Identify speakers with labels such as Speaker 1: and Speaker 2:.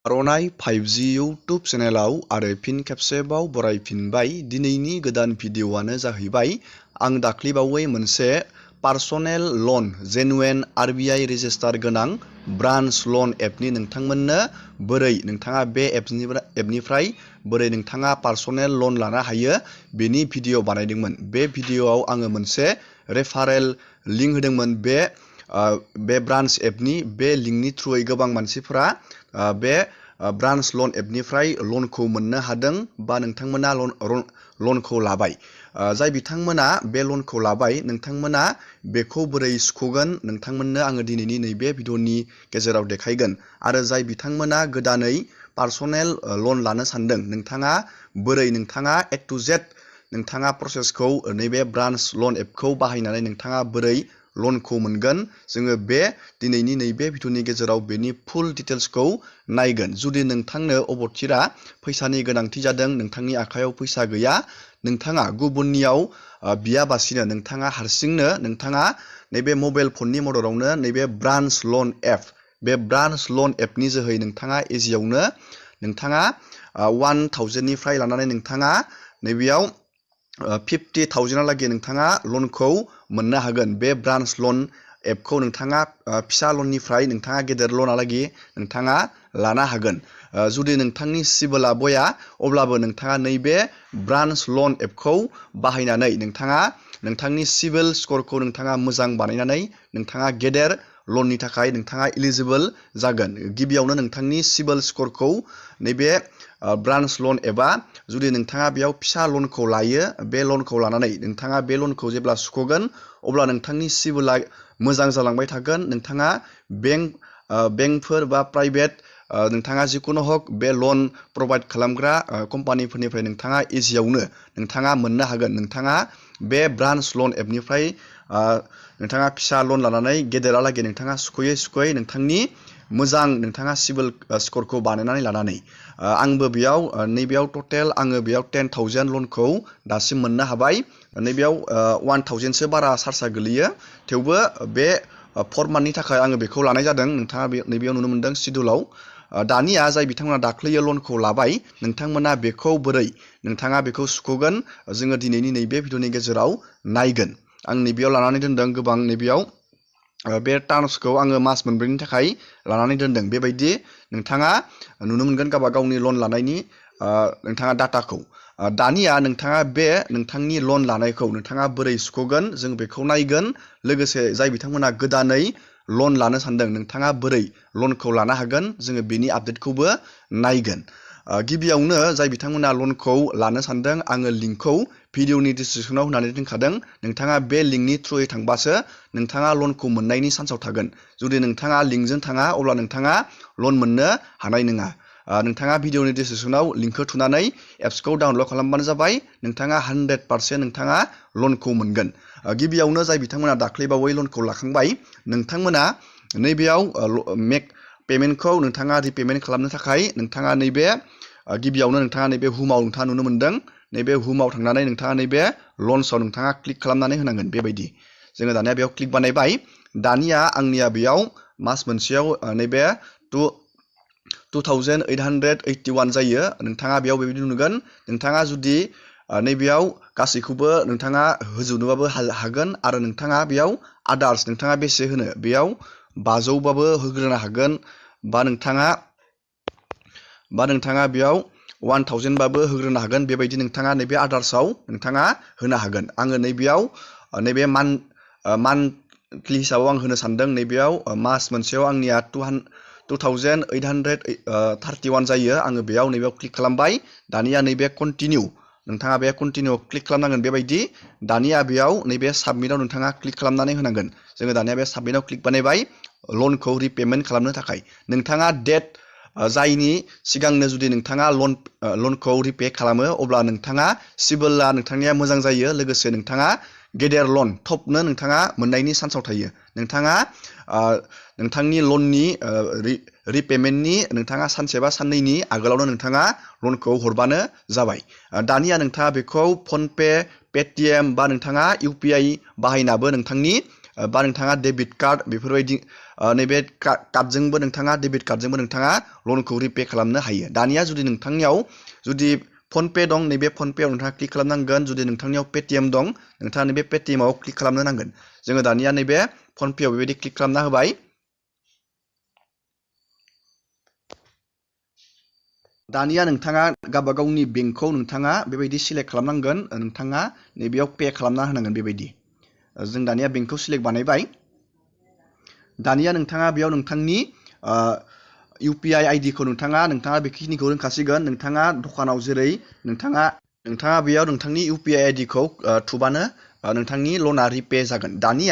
Speaker 1: आर'नाइ 5G YouTube चेनेलाव आरो फिन खेबसेबाव बरायफिनबाय। दिनैनि गोदान भिडिअ'आनो जाहैबाय आं दाख्लैबावै मोनसे पार्सनेल लन जेनुइन RBI रेजिस्टार गोनां ब्रान्च लन एपनि नोंथांमोननो बोरै नोंथाङा बे एपनिफ्राय बोरै नोंथाङा पार्सनेल लन लानो हायो बेनि भिडिअ' बानायदोंमोन। बे भिडिअ'आव आङो मोनसे रेफारेल लिंक होदोंमोन बे ब्रान्च एपनि। बे लिंकनि थ्रुयै गोबां मानसिफोरा बे ब्रान्च लन एपनिफ्राय लनखौ मोननो हादों बा नोंथांमोना लनखौ लाबाय। जाय बिथांमोना बे लनखौ लाबाय नोंथांमोना बेखौ बोरै सुख'गोन नोंथांमोननो आङो दिनैनि नैबे भिडिअ'नि गेजेराव देखायगोन। आरो जाय बिथांमोना गोदानै पार्सनेल लन लानो सानदों नोंथाङा बोरै नोंथाङा A to Z नोंथाङा प्रसेसखौ नैबे ब्रान्च लन एपखौ बाहायनानै नोंथाङा बोरै लनखौ मोनगोन जोङो बे दिनैनि नैबे भिडिअ'नि गेजेराव बेनि फुल डिटेल्सखौ नायगोन। जुदि नोंथांनो अबथिरा फैसानि गोनांथि जादों, नोंथांनि आखायाव फैसा गैया, नोंथाङा गुबुननियाव बियाबासिनो नोंथाङा हारसिंनो नोंथाङा नैबे मबाइल फननि मददावनो नैबे ब्रान्च लन एप बे ब्रान्च लन एपनि जोहै नोंथाङा इजियावनो नोंथाङा 1000 निफ्राय लानानै नोंथाङा नैबेयाव 50,000 लागै नोंथाङा लनखौ मोननो हागोन। बे ब्रान्च लन एपखौ नोंथाङा फिसा लननिफ्राय नोंथाङा गेदेर लनहालागै नोंथाङा लानो हागोन। जुदि नोंथांनि सिबिला बया अब्लाबो नोंथाङा नैबे ब्रान्च लन एपखौ बाहायनानै नोंथाङा नोंथांनि सिबिल स्करखौ नोंथाङा मोजां बानायनानै नोंथाङा गेदेर लननि थाखाय नोंथाङा इलिजिबोल जागोन। गिबियावनो नोंथांनि सिबिल स्करखौ नैबे ब्रान्च लन एबा जुदि नोंथाङा बेयाव फिसा लनखौ लायो, बे लनखौ लानानै नोंथाङा बे लनखौ जेब्ला सुख'गोन अब्ला नोंथांनि सिबिला मोजां जालांबाय थागोन। नोंथाङा बेंकफोर बा प्राइभेट नोंथाङा जिखुनु हक बे लन प्रभाइड खालामग्रा कम्पानिफोरनिफ्राय नोंथाङा इजियावनो नोंथाङा मोननो हागोन। नोंथाङा बे ब्रान्च लन एपनिफ्राय नोंथाङा फिसा लन लानानै गेदेरालागै नोंथाङा सुख'यै नोंथांनि मोजां नोंथाङा सिबिल स्करखौ बानायनानै लानानै आंबो बेयाव नैबेयाव टटेल आङो बेयाव 10,000 लनखौ दासिम मोननो हाबाय। नैबेयाव 1000सो बारा चार्जआ गोलैयो, थेवबो बे 4 मान्थनि थाखाय आङो बेखौ लानाय जादों। नोंथाङा नैबेयाव नुनो मोनदों सिडुलाव। दानिया जाय बिथांमोना दाख्लैयो लनखौ लाबाय नोंथांमोना बेखौ बोरै नोंथाङा बेखौ सुख'गोन जोङो दिनैनि नैबे भिडिअ'नि गेजेराव नायगोन। आं नैबेयाव लानानै दोनदों गोबां नैबेयाव बे टार्म्सखौ आङो मास मोनब्रैनि थाखाय लानानै दोनदों। बेबायदि नोंथाङा नुनो मोनगोन गावनि लन लानायनि नोंथाङा डाटाखौ। दानिया नोंथाङा बे नोंथांनि लन लानायखौ नोंथाङा बोरै सुख'गोन जों बेखौ नायगोन। लोगोसे जाय बिथांमोना गोदानै लन लानो सानदों नोंथाङा बोरै लनखौ लानो हागोन जोङो बेनि आपडेटखौबो नायगोन। गिबियावनो जाय बिथांमोना लनखौ लानो सानदों आङो लिंकखौ भिडिअ'नि डिसक्रिपसनाव होनानै दोनखादों। नोंथाङा बे लिंकनि थ्रुयै थांबासो नोंथाङा लनखौ मोननायनि चान्सआव थागोन। जुदि नोंथाङा लिंकजों थाङा अब्ला नोंथाङा लन मोननो हानाय नङा। नोंथाङा भिडिअ'नि डिसक्रिपसनाव लिंकखौ थुनानै एप्सखौ डाउनलड खालामबानो जाबाय। नोंथाङा 100% नोंथाङा लनखौ मोनगोन। गिबियावनो जाय बिथांमोना दाख्लैबावै लनखौ लाखांबाय नोंथांमोना नैबेयाव मेक पेमेन्टखौ नोंथाङा रिपेमेन्ट खालामनो थाखाय नोंथाङा नैबे गिबियावनो नोंथाङा नैबे हुमाव नोंथाङा नुनो मोनदों। नैबे हुमाव थांनानै नोंथाङा नैबे लन्सआव नोंथाङा क्लिक खालामनानै होनांगोन। बेबायदि जोङो दानिया बेयाव क्लिक बानायबाय। दानिया आंनिया बेयाव मास मोनसेयाव नैबे 2881 जायो। नोंथाङा बेयाव बेबायदि नुगोन। नोंथाङा जुदि नैबेयाव गासैखौबो नोंथाङा होजोबनोबाबो हागोन आरो नोंथाङा बेयाव आदार्स नोंथाङा बेसे होनो बेयाव 500बाबो होग्रोनो हागोन बा नोंथाङा बेयाव 1000बाबो होग्रोनो हागोन। बेबायदि नोंथाङा नैबे आदार्सआव नोंथाङा होनो हागोन। आङो नैबेयाव नैबे मान्थलि हिसाबाव आं होनो सानदों। नैबेयाव मास मोनसेयाव आंनिया 2831 जायो। आङो बेयाव नैबेयाव क्लिक खालामबाय। दानिया नैबे कन्टिनिउ नोंथाङा बे कन्टिनिउ क्लिक खालामनांगोन। बेबायदि दानिया बेयाव नैबे साबमिटआव नोंथाङा क्लिक खालामनानै होनांगोन। जोङो दानिया बे साबमिटआव क्लिक बानायबाय लनखौ रिपेमेन्ट खालामनो थाखाय। नोंथाङा डेट जायनि सिगांनो जुदि नोंथाङा लनखौ रिपे खालामो अब्ला नोंथाङा सिबिलआ नोंथांनिया मोजां जायो। लोगोसे नोंथाङा गेदेर लन थबनो नोंथाङा मोननायनि चान्सआव थायो। नोंथाङा नोंथांनि लननि रिपेमेन्टनि नोंथाङा सानसे बा साननैनि आगोलावनो नोंथाङा लनखौ हरबानो जाबाय। दानिया नोंथाङा बेखौ फनपे, पेटिएम बा नोंथाङा UPI बाहायनाबो नोंथाङा डेबिट कार्ड बेफोरबायदि नैबे कार्डजोंबो नोंथाङा डेबिट कार्डजोंबो नोंथाङा लनखौ रिपे खालामनो हायो। दानिया जुदि नोंथांनियाव जुदि फनपे दं, नैबे फनपेआव नोंथाङा क्लिक खालामनांगोन। जुदि नोंथांनियाव पेटिएम दं, नोंथाङा नैबे पेटिएमआव क्लिक खालामनो नांगोन। जोङो दानिया नैबे फनपेआव बेबायदि क्लिक खालामना होबाय। दानिया नोंथाङा गावबा गावनि बेंकखौ नोंथाङा बेबायदि सिलेक्ट खालामनांगोन। नोंथाङा नैबेयाव पे खालामना होनांगोन बेबायदि। जों दानिया बेंकखौ सिलेक्ट बानायबाय। दानिया नोंथाङा बेयाव नोंथांनि UPI आइडिखौ नोंथाङा बेखिनिखौ रोंखासिगोन। नोंथाङा दखानाव जेरै नोंथाङा बेयाव नोंथांनि UPI आइडिखौ थुबानो नोंथांनि लना रिपे जागोन। दानिया